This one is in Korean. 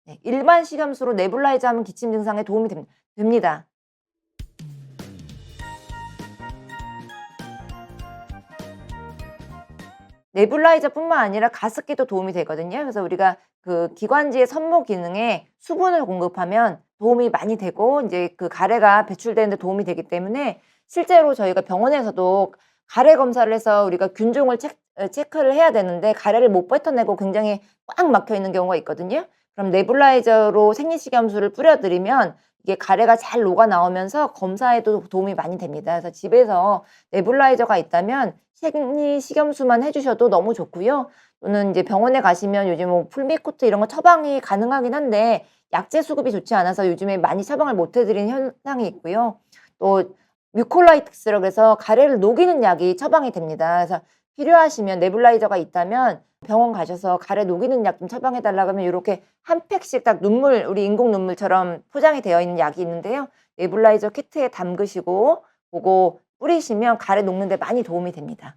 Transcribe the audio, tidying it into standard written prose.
네, 일반 식염수로 네뷸라이저 하면 기침 증상에 도움이 됩니다. 네뷸라이저뿐만 아니라 가습기도 도움이 되거든요. 그래서 우리가 그 기관지의 선모 기능에 수분을 공급하면 도움이 많이 되고 이제 그 가래가 배출되는 데 도움이 되기 때문에 실제로 저희가 병원에서도 가래 검사를 해서 우리가 균종을 체크를 해야 되는데 가래를 못 뱉어내고 굉장히 꽉 막혀 있는 경우가 있거든요. 그럼 네뷸라이저로 생리식염수를 뿌려 드리면 이게 가래가 잘 녹아 나오면서 검사에도 도움이 많이 됩니다. 그래서 집에서 네뷸라이저가 있다면 생리식염수만 해 주셔도 너무 좋고요. 또는 이제 병원에 가시면 요즘 뭐 풀미코트 이런 거 처방이 가능하긴 한데 약재 수급이 좋지 않아서 요즘에 많이 처방을 못 해 드리는 현상이 있고요. 또 뮤콜라이틱스라고 해서 가래를 녹이는 약이 처방이 됩니다. 그래서 필요하시면 네뷸라이저가 있다면 병원 가셔서 가래 녹이는 약 좀 처방해 달라고 하면 요렇게 한 팩씩 딱 눈물 우리 인공 눈물처럼 포장이 되어 있는 약이 있는데요. 네뷸라이저 키트에 담그시고 고거 뿌리시면 가래 녹는 데 많이 도움이 됩니다.